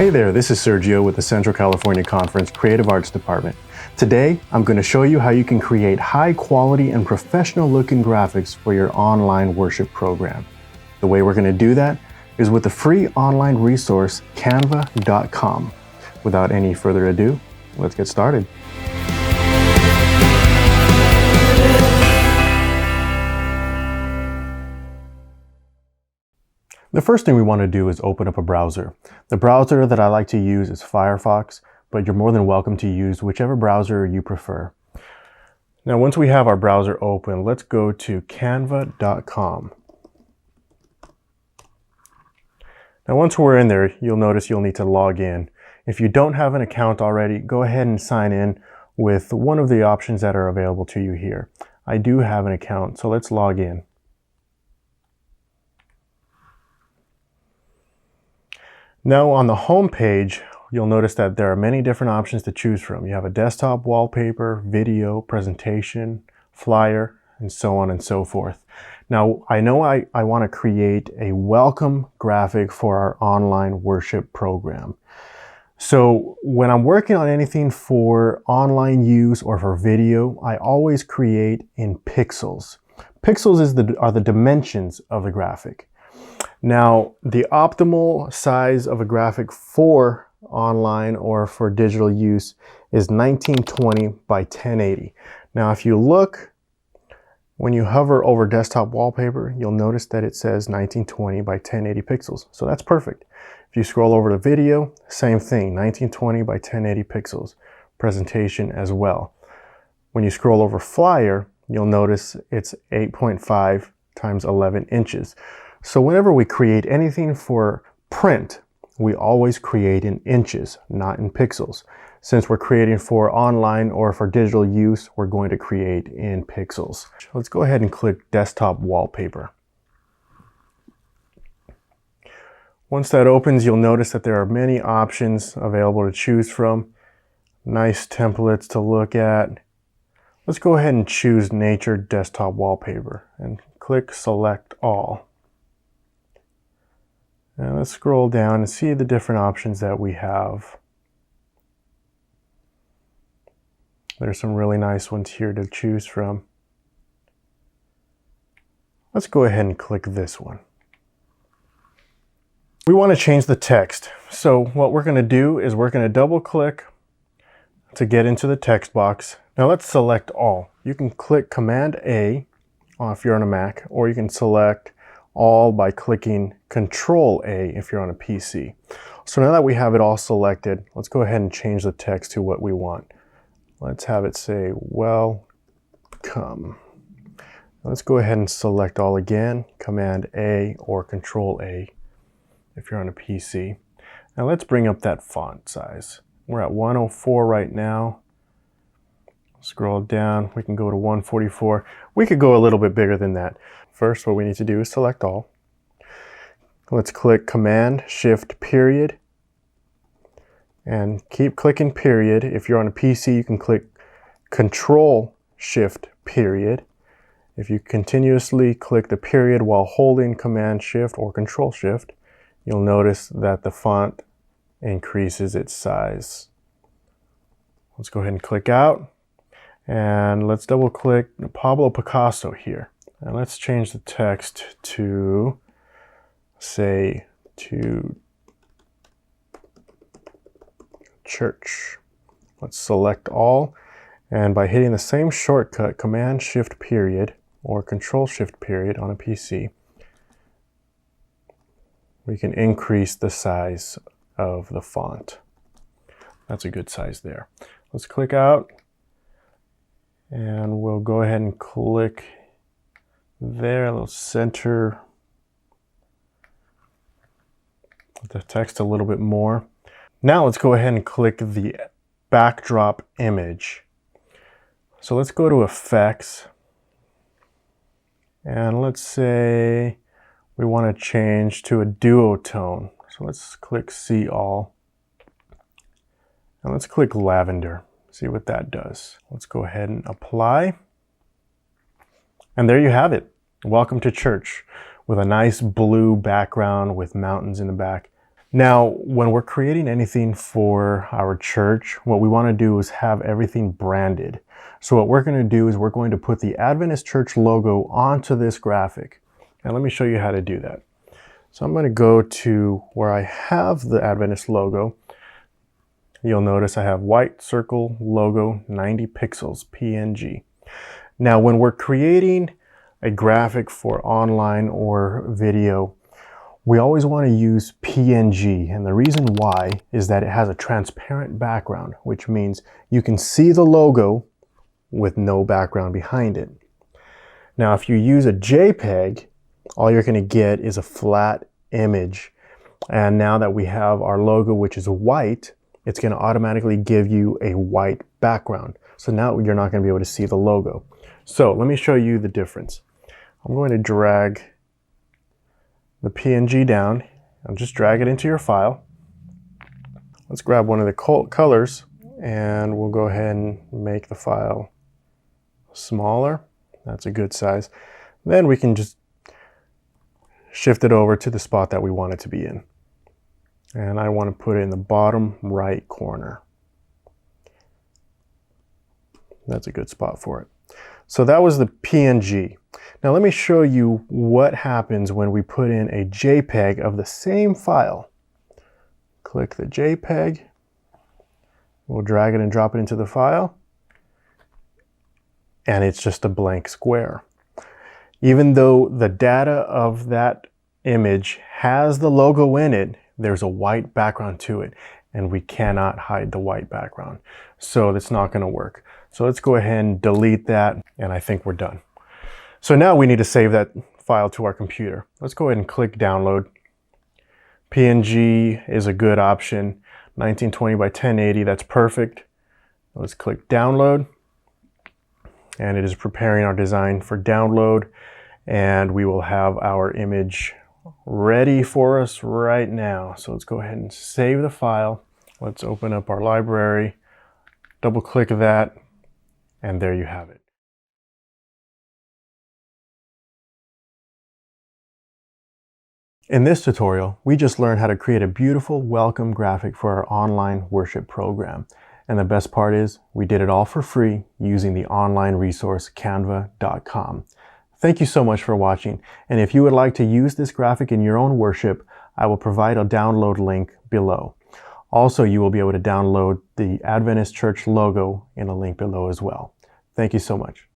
Hey there, this is Sergio with the Central California Conference Creative Arts Department. Today, I'm going to show you how you can create high quality and professional looking graphics for your online worship program. The way we're going to do that is with the free online resource, canva.com. Without any further ado, let's get started. The first thing we want to do is open up a browser. The browser that I like to use is Firefox, but you're more than welcome to use whichever browser you prefer. Now, once we have our browser open, let's go to canva.com. Now, once we're in there, you'll notice you'll need to log in. If you don't have an account already, go ahead and sign in with one of the options that are available to you here. I do have an account, so let's log in. Now on the home page, you'll notice that there are many different options to choose from. You have a desktop wallpaper, video, presentation, flyer, and so on and so forth. Now, I know I want to create a welcome graphic for our online worship program. So when I'm working on anything for online use or for video, I always create in pixels. Pixels are the dimensions of the graphic. Now, the optimal size of a graphic for online or for digital use is 1920 by 1080. Now, if you look, when you hover over desktop wallpaper, you'll notice that it says 1920 by 1080 pixels. So that's perfect. If you scroll over to video, same thing, 1920 by 1080 pixels. Presentation as well. When you scroll over flyer, you'll notice it's 8.5 times 11 inches. So whenever we create anything for print, we always create in inches, not in pixels. Since we're creating for online or for digital use, we're going to create in pixels. Let's go ahead and click desktop wallpaper. Once that opens, you'll notice that there are many options available to choose from. Nice templates to look at. Let's go ahead and choose nature desktop wallpaper and click select all. And let's scroll down and see the different options that we have. There's some really nice ones here to choose from. Let's go ahead and click this one. We want to change the text. So what we're going to do is we're going to double click to get into the text box. Now let's select all. You can click Command A if you're on a Mac, or you can select all by clicking Control A if you're on a PC. So now that we have it all selected, let's go ahead and change the text to what we want. Let's have it say welcome. Let's go ahead and select all again, Command A or Control A if you're on a PC. Now let's bring up that font size. We're at 104 right now. Scroll down, we can go to 144. We could go a little bit bigger than that. First, what we need to do is select all. Let's click Command Shift period and keep clicking period. If you're on a PC, you can click Control Shift period. If you continuously click the period while holding Command Shift or Control Shift, you'll notice that the font increases its size. Let's go ahead and click out. And let's double click Pablo Picasso here. And let's change the text to, say, to church. Let's select all. And by hitting the same shortcut, Command Shift period or Control Shift period on a PC, we can increase the size of the font. That's a good size there. Let's click out. And we'll go ahead and click there, a little center the text a little bit more. Now let's go ahead and click the backdrop image. So let's go to Effects. And let's say we want to change to a duotone. So let's click See All. And let's click Lavender. See what that does. Let's go ahead and apply. And there you have it. Welcome to church with a nice blue background with mountains in the back. Now, when we're creating anything for our church, what we want to do is have everything branded. So what we're going to do is we're going to put the Adventist Church logo onto this graphic. And let me show you how to do that. So I'm going to go to where I have the Adventist logo. You'll notice I have white circle logo, 90 pixels, PNG. Now, when we're creating a graphic for online or video, we always want to use PNG, and the reason why is that it has a transparent background, which means you can see the logo with no background behind it. Now, if you use a JPEG, all you're going to get is a flat image. And now that we have our logo, which is white, it's going to automatically give you a white background. So now you're not going to be able to see the logo. So let me show you the difference. I'm going to drag the PNG down and just drag it into your file. Let's grab one of the colors and we'll go ahead and make the file smaller. That's a good size. Then we can just shift it over to the spot that we want it to be in. And I want to put it in the bottom right corner. That's a good spot for it. So that was the PNG. Now let me show you what happens when we put in a JPEG of the same file. Click the JPEG. We'll drag it and drop it into the file. And it's just a blank square. Even though the data of that image has the logo in it, there's a white background to it, and we cannot hide the white background. So that's not going to work. So let's go ahead and delete that, and I think we're done. So now we need to save that file to our computer. Let's go ahead and click download. PNG is a good option. 1920 by 1080, that's perfect. Let's click download. And it is preparing our design for download. And we will have our image ready for us right now. So let's go ahead and save the file. Let's open up our library, double click that, and there you have it. In this tutorial, we just learned how to create a beautiful welcome graphic for our online worship program. And the best part is we did it all for free using the online resource canva.com. Thank you so much for watching. And if you would like to use this graphic in your own worship, I will provide a download link below. Also, you will be able to download the Adventist Church logo in a link below as well. Thank you so much.